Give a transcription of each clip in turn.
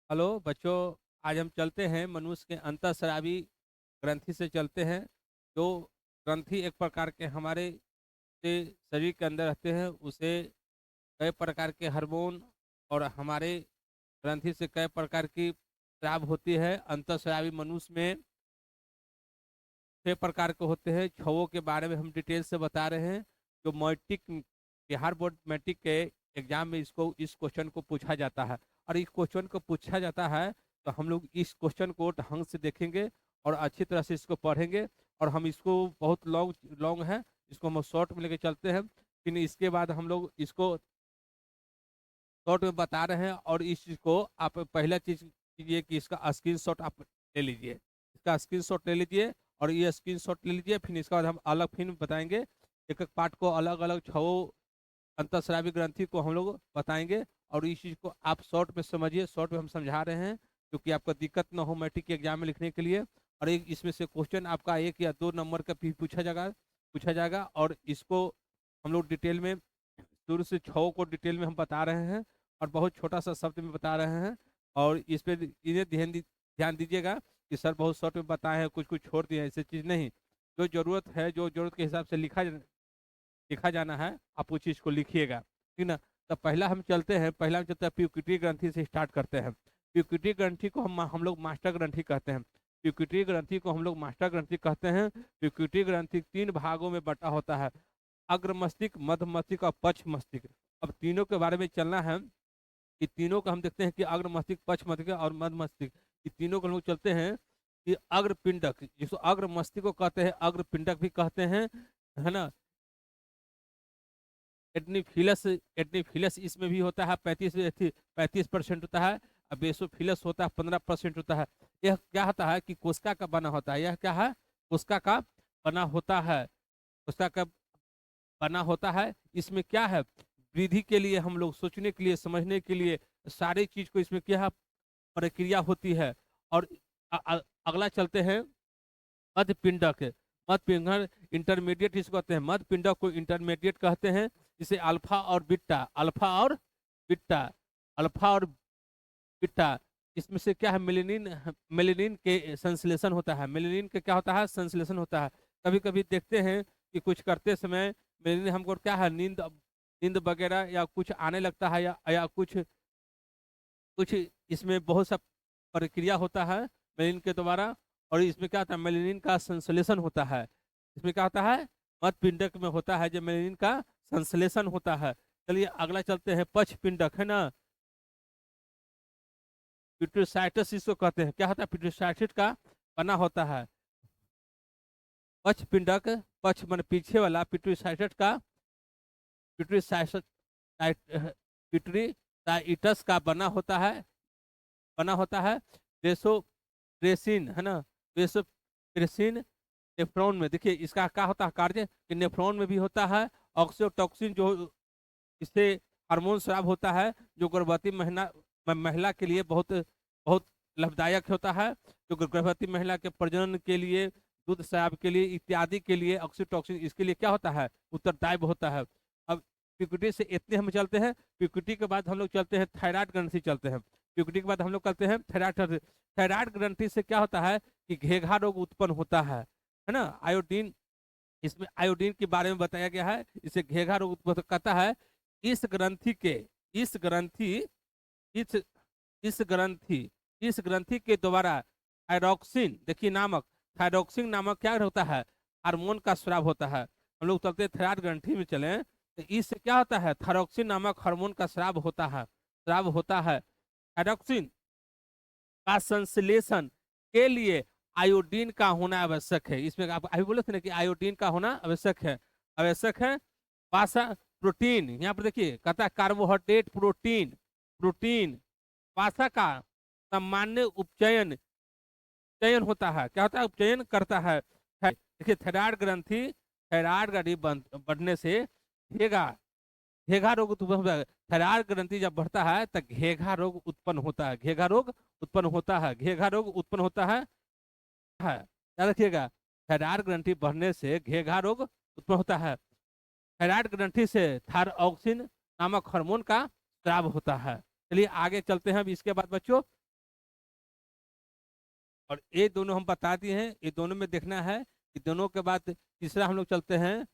Hello बच्चों। आज हम चलते हैं मनुष्य के अंतःस्रावी ग्रंथि से चलते हैं। जो ग्रंथि एक प्रकार के हमारे से शरीर के अंदर रहते हैं, उसे कई प्रकार के हार्मोन और हमारे ग्रंथि से कई प्रकार की स्राव होती है। अंतःस्रावी मनुष्य में 6 प्रकार के होते हैं। छवों के बारे में हम डिटेल से बता रहे हैं। जो मैट्रिक बिहार बोर्ड मैट्रिक के एग्जाम में इस क्वेश्चन को पूछा जाता है। और इस क्वेश्चन को पूछा जाता है तो हम लोग इस क्वेश्चन को ढंग से देखेंगे और अच्छी तरह से इसको पढ़ेंगे। और हम इसको बहुत लॉन्ग लॉन्ग है, इसको हम शॉर्ट में लेके चलते हैं। फिर इसके बाद हम लोग इसको शॉर्ट में बता रहे हैं। और इस चीज को आप पहला चीज कीजिए कि इसका स्क्रीनशॉट आप ले लीजिए। इसका स्क्रीनशॉट ले लीजिए और ये स्क्रीनशॉट ले लीजिए। फिर इसके बाद हम अलग फिर बताएंगे, एक एक पार्ट को अलग अलग छो अंतःस्रावी ग्रंथि को हम लोग बताएंगे। और इस चीज को आप शॉर्ट में समझिए, शॉर्ट में हम समझा रहे हैं क्योंकि आपको दिक्कत ना हो मैट्रिक के एग्जाम में लिखने के लिए। और एक इसमें से क्वेश्चन आपका 1 या 2 नंबर का भी पूछा जाएगा। और इसको हम लोग डिटेल में शुरू से छः को डिटेल में हम बता रहे हैं और बहुत छोटा सा शब्द में बता रहे हैं। और इस पे इन्हें ध्यान दीजिएगा कि सर बहुत शॉर्ट में बताए हैं, कुछ कुछ छोड़ दिए हैं, ऐसी चीज़ नहीं। जो जरूरत है, जो जरूरत के हिसाब से लिखा जाना है, आप उस चीज़ को लिखिएगा, ठीक ना। तो पहला हम चलते हैं, पहला हम चलते हैं प्यूकिटरी ग्रंथि से स्टार्ट करते हैं। प्यूकिटरी ग्रंथि को हम लोग मास्टर ग्रंथि कहते हैं। प्यूकिटरी ग्रंथि को हम लोग मास्टर ग्रंथि कहते हैं। प्यूकिटरी ग्रंथि 3 भागों में बटा होता है, अग्र मस्तिष्क, मध्य मस्तिष्क और पक्ष मस्तिष्क। अब तीनों के बारे में चलना है कि तीनों का हम देखते हैं कि अग्र मस्तिष्क, पक्ष मस्तिष्क और मध्य मस्तिष्क, ये तीनों को हम लोग चलते हैं कि अग्र पिंडक, जिसको अग्र मस्तिष्क को कहते हैं, अग्र पिंडक भी कहते हैं, है ना। एटनीफिलस इसमें भी होता है, 35% होता है। और बेसोफिलस होता है, 15% होता है। यह क्या होता है कि कोशिका का बना होता है। यह क्या है? कोशिका का बना होता है। कोशिका का बना होता है। इसमें क्या है, वृद्धि के लिए, हम लोग सोचने के लिए, समझने के लिए, सारी चीज को इसमें क्या है, प्रक्रिया होती है। और अगला चलते हैं मध्य पिंडक। मध्य पिंडक इंटरमीडिएट इसको कहते हैं। मध्य पिंडक को इंटरमीडिएट कहते हैं। इसे अल्फा और बीटा, इसमें से क्या है, मेलेनिन, मेलेनिन के संश्लेषण होता है। मेलेनिन के क्या होता है, संश्लेषण होता है। कभी कभी देखते हैं कि कुछ करते समय मेलेनिन हमको क्या है, नींद नींद वगैरह या कुछ आने लगता है, या कुछ कुछ इसमें बहुत सा प्रक्रिया होता है मेलेनिन के द्वारा। और इसमें क्या होता है, मेलेनिन का संश्लेषण होता है। इसमें क्या होता है, मध्य पिंडक में होता है जो मेलेनिन का संश्लेषण होता है। चलिए अगला चलते हैं, पक्ष पिंडक, है ना। पिट्रोसाइटस इसको कहते हैं। क्या होता है, पिट्रोसाइटिस का बना होता है। पक्ष पिंडक, पक्ष मन पीछे वाला, पिट्रोसाइटस का, पिट्रोसाइटस पिट्रोसाइटस का बना होता है वेसोप्रेसिन, है ना। वेसोप्रेसिन नेफ्रॉन में, देखिए इसका क्या होता है कार्य कि नेफ्रॉन में भी होता है। ऑक्सीटोसिन जो इससे हार्मोन स्राव होता है, जो गर्भवती महिला के लिए बहुत बहुत लाभदायक होता है। जो गर्भवती महिला के प्रजनन के लिए, दूध स्राव के लिए, इत्यादि के लिए ऑक्सीटोसिन इसके लिए क्या होता है, उत्तरदायी होता है। अब प्यूबिटी से इतने हम चलते हैं। प्यूबिटी के बाद हम लोग चलते हैं थायराइड ग्रंथि चलते हैं। प्यूबिटी के बाद हम लोग करते हैं थायराइड ग्रंथि। थायराइड ग्रंथि से क्या होता है कि घेघा रोग उत्पन्न होता है ना। आयोडीन, इसमें आयोडीन के बारे में बताया गया है, इसे घेघा रोग उत्पन्न करता है। इस ग्रंथि के इस ग्रंथि इस इस ग्रंथि इस ग्रंथि के द्वारा थायरोक्सिन, देखिए नामक, थायरोक्सिन नामक क्या होता है, हार्मोन का स्राव होता है। हम लोग चलते थायराइड ग्रंथि में चले तो इससे क्या होता है, थायरोक्सिन नामक हार्मोन का स्राव होता है। थायरोक्सिन का संश्लेषण के लिए आयोडीन का होना आवश्यक है। इसमें आप अभी बोले थे ना कि आयोडीन का होना आवश्यक है। पासा प्रोटीन, यहाँ पर देखिए कहता है कार्बोहाइड्रेट, प्रोटीन प्रोटीन पासा का सामान्य उपचयन चयन होता है। क्या होता है, उपचयन करता है। देखिए थायराइड ग्रंथि बढ़ने से घेघा घेघा रोग उत्पन्न होता है। थायराइड ग्रंथि जब बढ़ता है तो घेघा रोग उत्पन्न होता है। घेघा रोग उत्पन्न होता है। घेघा रोग उत्पन्न होता है। याद रखिएगा, थायराइड ग्रंथि बढ़ने से घेघा रोग उत्पन्न होता है। थायराइड ग्रंथि से थायरोक्सिन नामक हार्मोन का स्राव होता है। चलिए आगे चलते हैं अब इसके बाद बच्चों। और ये दोनों हम बता दिए हैं, ये दोनों में देखना है कि दोनों के बाद तीसरा हम लोग चलते हैं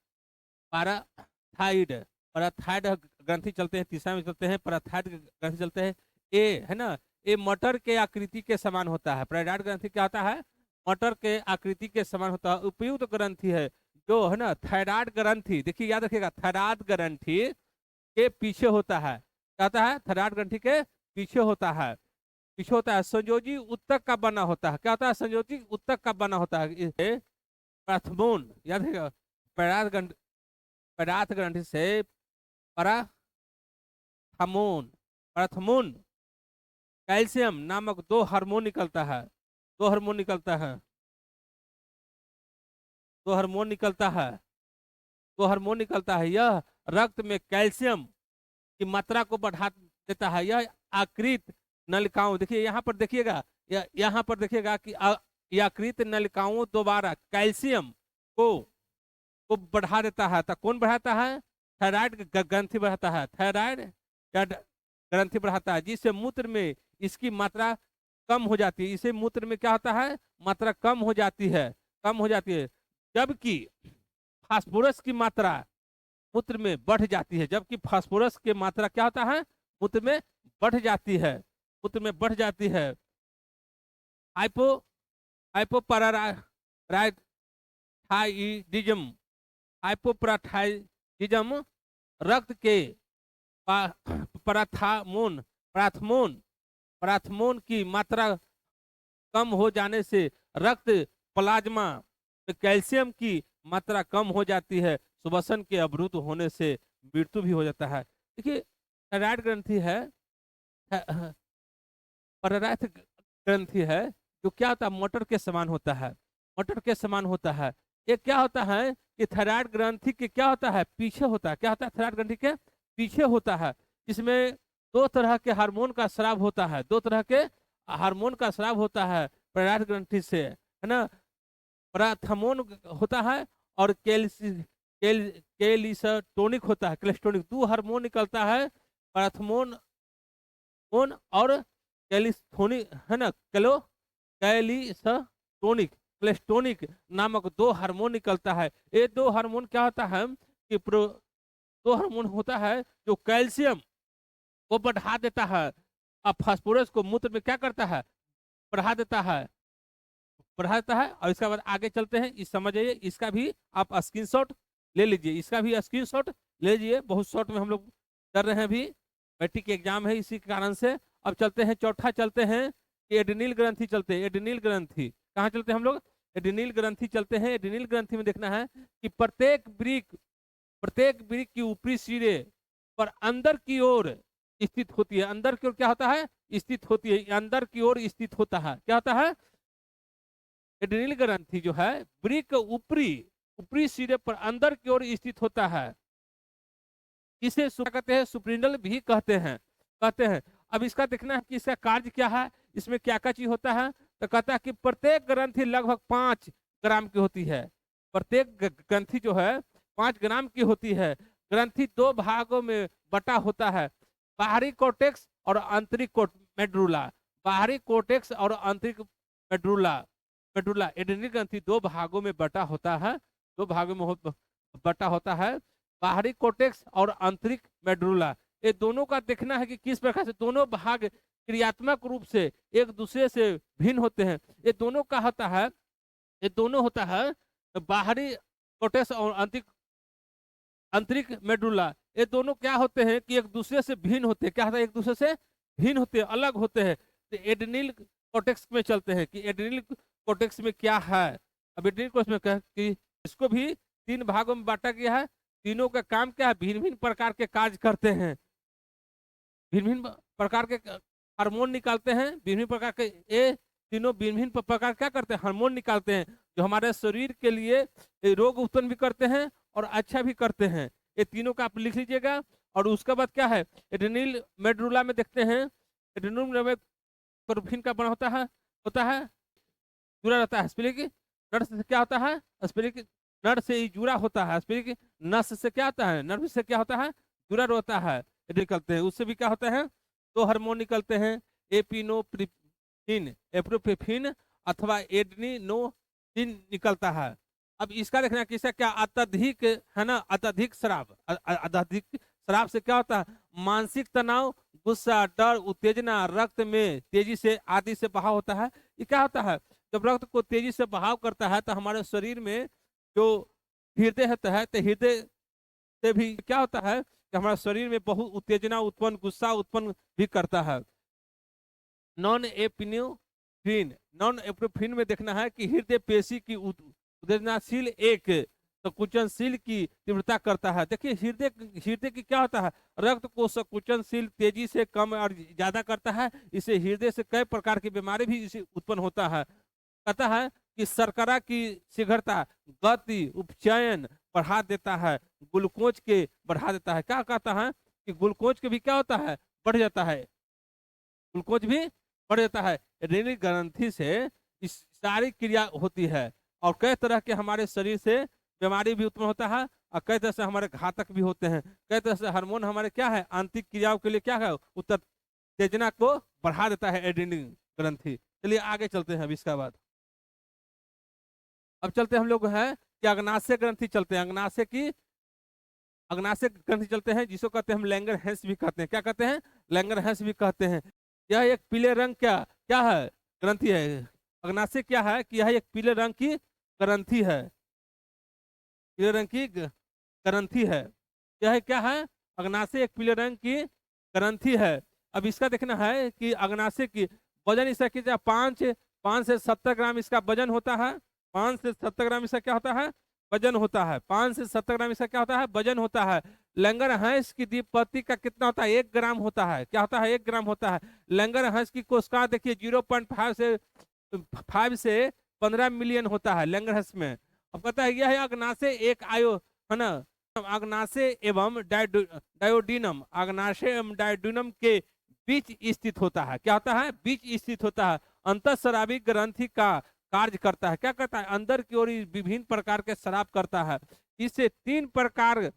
पैराथाइड। पैराथाइड ग्रंथि चलते हैं, तीसरा में चलते हैं पैराथाइड ग्रंथि चलते हैं। ए है ना, ये मटर के आकृति के समान होता है। पैराथाइड ग्रंथि क्या होता है? मटर के आकृति के समान होता है। उपयुक्त ग्रंथि है जो है ना थायराइड ग्रंथि, देखिए याद रखिएगा, थायराइड ग्रंथि के पीछे होता है। क्या होता है? थायराइड ग्रंथि के पीछे होता है, पीछे होता है। संयोजी उत्तक का बना होता है। क्या होता है? संयोजी उत्तक का बना होता है। इसे प्राथमोन, याद रखिएगा, पदार्थ ग्रंथि से पराथमोन, प्राथमोन कैल्शियम नामक दो हार्मोन निकलता है। दो हार्मोन निकलता है, दो हार्मोन निकलता है, दो हार्मोन निकलता है। यह रक्त में कैल्शियम की मात्रा को बढ़ा देता है। यह आकृत नलिकाओं, देखिए यहाँ पर देखिएगा, यहाँ पर देखिएगा कि यकृत नलिकाओं द्वारा कैल्शियम को बढ़ा देता है। तो कौन बढ़ाता है? थायराइड ग्रंथि बढ़ाता है। थायराइड ग्रंथि बढ़ाता है, जिससे मूत्र में इसकी मात्रा कम हो जाती है। इसे मूत्र में क्या होता है? मात्रा कम हो जाती है, कम हो जाती है। जबकि फास्फोरस की मात्रा मूत्र में बढ़ जाती है। जबकि फास्फोरस की मात्रा क्या होता है? मूत्र में बढ़ जाती है, मूत्र में बढ़ जाती है। हाइपो हाइपोपैराथाइडिज्म, हाइपोपैराथाइडिज्म रक्त के पराथमोन पराथमोन पराथमोन की मात्रा कम हो जाने से रक्त प्लाज्मा में कैल्शियम की मात्रा कम हो जाती है। श्वसन के अवरुद्ध होने से मृत्यु भी हो जाता है। देखिए थायराइड ग्रंथि है, पैराथाइड ग्रंथि है, जो क्या होता है? मटर के समान होता है, मटर के समान होता है। ये क्या होता है कि थायराइड ग्रंथि के क्या होता है? पीछे होता है। क्या होता है? थायराइड ग्रंथि के पीछे होता है। इसमें दो तरह के हार्मोन का स्राव होता है, दो तरह के हार्मोन का स्राव होता है थायराइड ग्रंथि से, है ना। पराथमोन होता है और कैल्सिटोनिक होता है, कैल्सिटोनिक। दो हार्मोन निकलता है, पराथमोन और कैलिस्थोनिक, है ना, कैलिस्टोनिक, क्लेस्टोनिक नामक दो हार्मोन निकलता है। ये दो हार्मोन क्या होता है कि दो हार्मोन होता है जो कैल्शियम को बढ़ा देता है। अब फास्फोरस को मूत्र में क्या करता है? बढ़ा देता है, बढ़ा देता है। और इसके बाद आगे चलते हैं, इस समझ जाइए। इसका भी आप स्क्रीनशॉट ले लीजिए, इसका भी स्क्रीनशॉट ले लीजिए। बहुत शॉर्ट में हम लोग कर रहे हैं, अभी मैट्रिक एग्जाम है, इसी कारण से। अब चलते हैं, चौथा चलते हैं कि एड्रीनल ग्रंथि चलते हैं। एड्रीनल ग्रंथि कहाँ चलते हैं हम लोग? एड्रीनल ग्रंथि चलते हैं। एड्रीनल ग्रंथि में देखना है कि प्रत्येक वृक्क की ऊपरी सिरे पर अंदर की ओर स्थित होती है। अंदर की ओर क्या होता है? स्थित होती है, अंदर की ओर स्थित होता है। क्या होता है? एड्रीनल ग्रंथि जो है वृक्क ऊपरी सिरे पर अंदर की ओर स्थित होता है। इसे कहते हैं, सुप्रिंडल भी कहते हैं। अब इसका देखना है कि इसका कार्य क्या है, इसमें क्या क्या चीज होता है। तो कहता है कि प्रत्येक ग्रंथि लगभग 5 ग्राम की होती है। प्रत्येक ग्रंथि जो है 5 ग्राम की होती है। ग्रंथि दो भागों में बटा होता है, बाहरी कोर्टेक्स और आंतरिक मेडुला। बाहरी कोर्टेक्स और आंतरिक मेडुला एड्रीनल ग्रंथि दो भागों में बटा होता है, दो भागों में बटा होता है, बाहरी कोर्टेक्स और आंतरिक मेडुला। ये दोनों का देखना है कि किस प्रकार से दोनों भाग क्रियात्मक रूप से एक दूसरे से भिन्न होते हैं। ये दोनों का होता है, ये दोनों होता है बाहरी कोर्टेक्स और आंतरिक मेडुला। ये दोनों क्या होते हैं कि एक दूसरे से भिन्न होते हैं। क्या होता है? एक दूसरे से भिन्न होते हैं, अलग होते हैं। तो एड्रीनल कोर्टेक्स में चलते हैं कि एड्रीनल कोर्टेक्स में क्या है। अब एड्रीनल कोर्टेक्स में क्या कि इसको भी 3 भागों में बांटा गया है। तीनों का काम क्या है? भिन्न भिन्न प्रकार के कार्य करते हैं, भिन्न भिन्न प्रकार के हार्मोन निकालते हैं, भिन्न भिन्न प्रकार के। ये तीनों भिन्न भिन्न प्रकार क्या करते हैं? हार्मोन निकालते हैं, जो हमारे शरीर के लिए रोग उत्पन्न भी करते हैं और अच्छा भी करते हैं। ये तीनों का आप लिख लीजिएगा। और उसके बाद क्या है? एड्रीनल मेडुला में देखते हैं, एड्रीनल में प्रोटीन का बना होता है, जुड़ा रहता है। स्प्लिनिक नर्व से क्या होता है? स्प्लिनिक नर्व से ही जुड़ा होता है। स्प्लिनिक नस से क्या होता है? नर्व से क्या होता है? जुड़ा रहता है। निकलते हैं, उससे भी क्या होता है? 2 हार्मोन निकलते हैं, एपिनोप्रिन अथवा एड्रेनालिन निकलता है। अब इसका देखना कि इसका क्या अत्यधिक है ना, अत्यधिक शराब, अत्यधिक शराब से क्या होता है, मानसिक तनाव, गुस्सा, डर, उत्तेजना, रक्त में तेजी से आदि से बहाव होता है। ये क्या होता है, जब रक्त को तेजी से बहाव करता है तो हमारे शरीर में जो हृदय होता है, तो हृदय से भी क्या होता है कि हमारे शरीर में बहुत उत्तेजना उत्पन्न, गुस्सा उत्पन्न भी करता है। नॉन एपिनेफ्रिन, नॉन एपिनेफ्रिन में देखना है कि हृदय पेशी की उत्तेजनाशील एक संकुचनशील की तीव्रता करता है। देखिए हृदय हृदय की क्या होता है, रक्त को संकुचनशील तेजी से कम और ज्यादा करता है। इसे हृदय से कई प्रकार की बीमारी भी इसे उत्पन्न होता है। कहता है कि शर्करा की शीघ्रता, गति, उपचयन बढ़ा देता है, ग्लूकोज के बढ़ा देता है। क्या कहता है कि ग्लूकोज के भी क्या होता है, बढ़ जाता है, ग्लूकोज भी बढ़ जाता है। एड्रेनल ग्रंथि से इस सारी क्रिया होती है और कई तरह के हमारे शरीर से बीमारी भी उत्पन्न होता है और कई तरह से हमारे घातक भी होते हैं। कई तरह से हार्मोन हमारे क्या है, आंतरिक क्रियाओं के लिए क्या है, उत्तेजना को बढ़ा देता है एड्रेनल ग्रंथि। चलिए आगे चलते हैं। अब इसका बाद अब चलते हम लोग हैं कि अग्नाशय ग्रंथि चलते हैं। अग्नाशय ग्रंथि चलते हैं, जिसको कहते हैं हम लैंगरहैंस भी कहते हैं। क्या कहते हैं, लैंगरहैंस भी कहते हैं। यह एक पीले रंग क्या क्या है, ग्रंथि है। अग्नाशय क्या है कि यह एक पीले रंग की ग्रंथि है, पीले रंग की ग्रंथि है। यह क्या है, अग्नाशय एक पीले रंग की ग्रंथि है। अब इसका देखना है कि अग्नाशय की वजन इसका कितना, 5 से 70 ग्राम इसका वजन होता है। 5 से 70 ग्राम इसका क्या होता है, वजन होता है। 5 से 70 ग्राम इसका क्या होता है, वजन होता है। लैंगरहैंस की द्विपत्ति का कितना होता है, 1 ग्राम होता है। क्या होता है, 1 ग्राम होता है। लैंगरहैंस की कोशिका देखिए 0.5 से 15 मिलियन होता है लैंगरहैंस में। अब कहता है यह है अग्नाशय एक आयो है ना, अग्नाशय एवं डायोडिनम, अग्नाशय एवं डायोडिनम के बीच स्थित होता है। क्या होता है, बीच स्थित होता है। अंतःस्रावी ग्रंथि का कार्य करता है। क्या करता है, अंदर की ओर विभिन्न प्रकार के स्राव करता है। इससे 3 प्रकार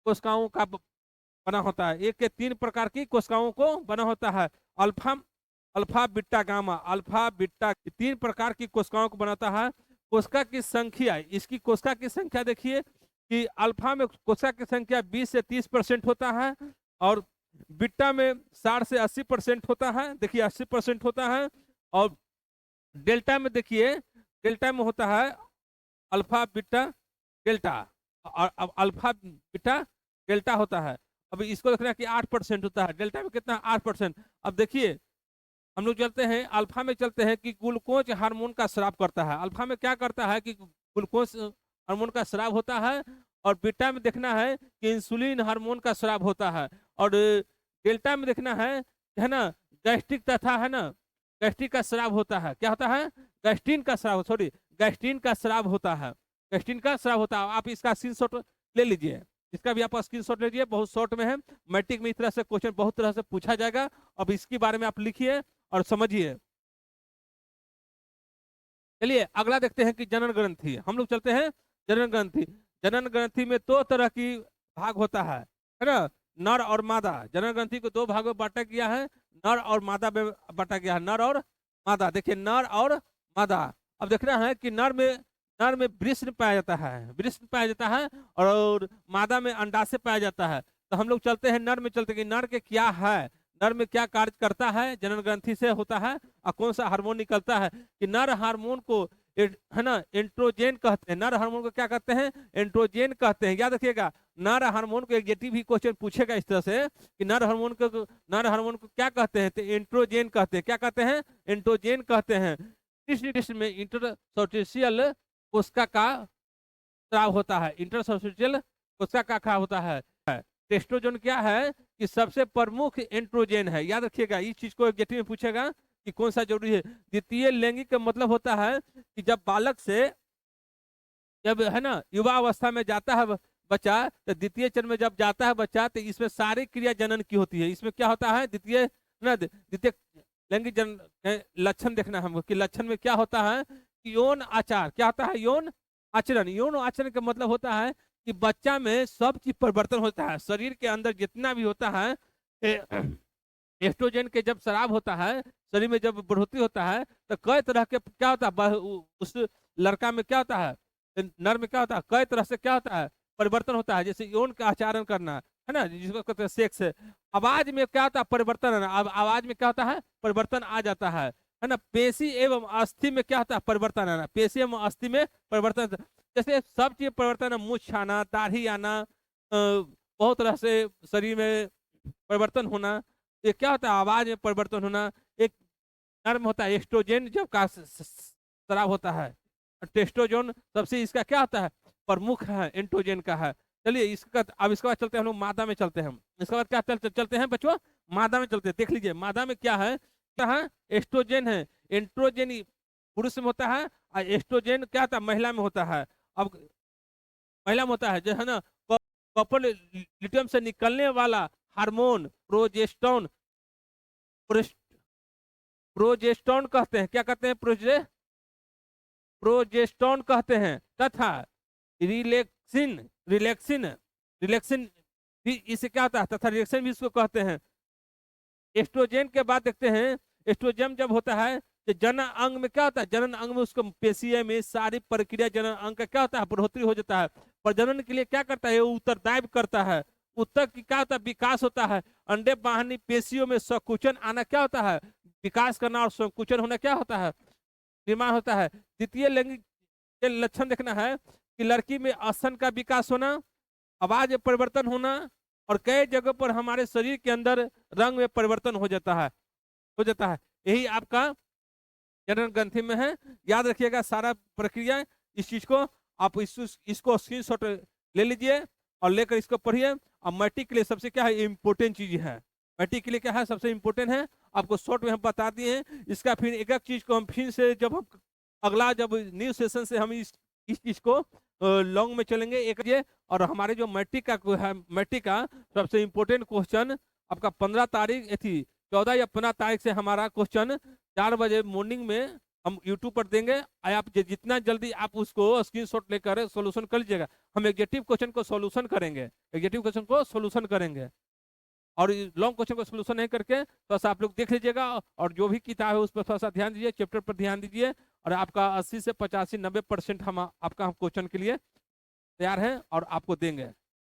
कोशिकाओं का बना होता है। एक के 3 प्रकार की कोशिकाओं को बना होता है। Alpha alpha beta gamma, alpha beta 3 प्रकार की कोशिकाओं को बनाता है। कोशिका की संख्या, इसकी कोशिका की संख्या देखिए कि अल्फा में कोशिका की संख्या 20 से 30% होता है और बीटा में 60 से 80% होता है। देखिए 80% होता है। और डेल्टा में देखिए, डेल्टा में होता है अल्फा बीटा डेल्टा, और अब अल्फा बीटा डेल्टा होता है। अब इसको देखना कि 8% होता है, डेल्टा में कितना, 8%। अब देखिए हम लोग चलते हैं अल्फा में, चलते हैं कि ग्लूकोज हार्मोन का स्राव करता है। अल्फा में क्या करता है कि ग्लूकोज हार्मोन का स्राव होता है। और बीटा में देखना है कि इंसुलिन हार्मोन का स्राव होता है। और डेल्टा में देखना है ना, गैस्ट्रिक तथा है ना, गैस्ट्रिक का स्राव होता है। क्या होता है, गैस्ट्रिन का स्राव, सॉरी गैस्ट्रिन का स्राव होता है, गैस्ट्रिन का स्राव होता है। आप इसका स्क्रीनशॉट ले लीजिए, इसका भी आप स्क्रीनशॉट ले लीजिए, बहुत शॉर्ट में है। मैट्रिक में इस तरह से क्वेश्चन बहुत तरह से पूछा जाएगा। अब इसके बारे में आप लिखिए और समझिए। चलिए अगला देखते हैं कि जनन ग्रंथि। हम लोग चलते हैं जनन ग्रंथि। जनन ग्रंथि में 2 तरह की भाग होता है ना, नर और मादा। जनन ग्रंथि को 2 भागों में बांटा गया है, नर और मादा में बांटा गया है। नर और मादा, देखिए नर और मादा। अब देखना है कि नर में वृषण पाया जाता है, वृषण पाया जाता है, और मादा में अंडाशय पाया जाता है। तो हम लोग चलते हैं नर में, चलते हैं कि नर के क्या है, नर में क्या कार्य करता है, जनन ग्रंथि से होता है और कौन सा हार्मोन निकलता है। कि नर हार्मोन को है ना एंड्रोजन कहते हैं। नर हार्मोन को क्या कहते हैं, एंड्रोजन कहते हैं। याद रखिएगा, नर हार्मोन को एग्जेक्टिव भी क्वेश्चन पूछेगा इस तरह से कि नर हार्मोन को क्या कहते हैं, तो एंड्रोजन कहते हैं। क्या कहते हैं, एंड्रोजन कहते हैं। कृष्ण में इंटरस्टिशियल कोशिका का स्राव होता है, इंटरस्टिशियल कोशिका का क्या होता है। टेस्टोजन क्या है कि सबसे प्रमुख एंड्रोजन है। याद रखिएगा, इस चीज को एग्जेक्टिव में पूछेगा कि कौन सा जरूरी है। द्वितीय लैंगिक का मतलब होता है कि जब बालक से, जब है ना युवा अवस्था में जाता है बच्चा, तो द्वितीय चरण में जब जाता है बच्चा, तो इसमें सारी क्रिया जनन की होती है। इसमें क्या होता है, द्वितीय लैंगिक जनन लक्षण देखना हमको कि लक्षण में क्या होता है कि यौन आचार। क्या होता है, यौन आचरण। यौन आचरण का मतलब होता है कि बच्चा में सब चीज परिवर्तन होता है। शरीर के अंदर जितना भी होता है एस्ट्रोजन के जब स्राव होता है, शरीर में जब बढ़ोतरी होता है तो कई तरह के क्या होता है उस लड़का में क्या होता है, नर में क्या होता है, कई तरह से क्या होता है परिवर्तन होता है। जैसे यौन का आचरण करना है ना, जिसको कहते हैं सेक्स। आवाज में क्या होता है परिवर्तन है ना, अब आवाज में क्या होता है परिवर्तन आ जाता है ना। पेशी एवं अस्थि में क्या होता है परिवर्तन आना, पेशी एवं अस्थि में परिवर्तन। जैसे सब चीज परिवर्तन है, मूछ आना, दाढ़ी आना, बहुत तरह से शरीर में परिवर्तन होना। ये क्या होता है आवाज में परिवर्तन होना। एक नर्म होता है एस्ट्रोजन जब का स्राव होता है, टेस्टोजन सबसे इसका क्या होता है प्रमुख है, एंट्रोजन का है। चलिए इसका अब इसके बाद चलते हैं हम लोग मादा में चलते हैं। इसके बाद क्या चलते हैं बच्चों, मादा में चलते हैं। देख लीजिए मादा में क्या है एस्ट्रोजन है, एंट्रोजन पुरुष में होता है और एस्ट्रोजन क्या होता है महिला में होता है। अब महिला में होता है जो है ना कपल लिटियम से निकलने वाला हार्मोन प्रोजेस्टेरोन, प्रोजेस्टेरोन कहते हैं। क्या कहते हैं प्रोजेस्टेरोन कहते हैं। तथा रिलैक्सिन रिलैक्सिन रिलैक्सिन भी इसे क्या होता है, तथा रिलैक्सिन भी इसको कहते हैं। एस्ट्रोजन के बाद देखते हैं एस्ट्रोजन जब होता है तो जनन अंग में क्या होता है, जनन अंग में उसको पेशीय में सारी प्रक्रिया जनन अंग का क्या होता है बढ़ोतरी हो जाता है। प्रजनन के लिए क्या करता है उत्तरदायित्व करता है। उत्तर की क्या होता है विकास होता है। अंडे बाहनी पेशियों में संकुचन आना क्या होता है विकास करना, और संकुचन होना क्या होता है निर्माण होता है। द्वितीय लैंगिक के लक्षण देखना है कि लड़की में स्तन का विकास होना, आवाज में परिवर्तन होना, और कई जगह पर हमारे शरीर के अंदर रंग में परिवर्तन हो जाता है। यही आपका जनन ग्रंथि में है। याद रखिएगा सारा प्रक्रिया इस चीज को आप इसको स्क्रीनशॉट ले लीजिए और लेकर इसको पढ़िए। और मैट्रिक के लिए सबसे क्या है इंपोर्टेंट चीज है, मैट्रिक के लिए क्या है सबसे इंपोर्टेंट है, आपको शॉर्ट में हम बता दिए हैं। इसका फिर एक एक चीज को हम फिर से जब हम अगला जब न्यू सेशन से हम इस चीज को लॉन्ग में चलेंगे एक ये। और हमारे जो मैट्रिक का है, मैट्रिक का सबसे इंपोर्टेंट क्वेश्चन आपका 15 तारीख थी 14 या 15 तारीख से हमारा क्वेश्चन 4 बजे मॉर्निंग में हम यूट्यूब पर देंगे। आप जितना जल्दी आप उसको स्क्रीनशॉट लेकर सॉल्यूशन कर लीजिएगा। हम एग्जेक्टिव क्वेश्चन को सॉल्यूशन करेंगे, एग्जेक्टिव क्वेश्चन को सॉल्यूशन करेंगे। और लॉन्ग क्वेश्चन को सॉल्यूशन नहीं करके थोड़ा सा आप लोग देख लीजिएगा, और जो भी किताब है उस पर थोड़ा सा ध्यान दीजिए, चैप्टर पर ध्यान दीजिए। और आपका 80 से 85 90% हम आपका क्वेश्चन के लिए तैयार हैं और आपको देंगे।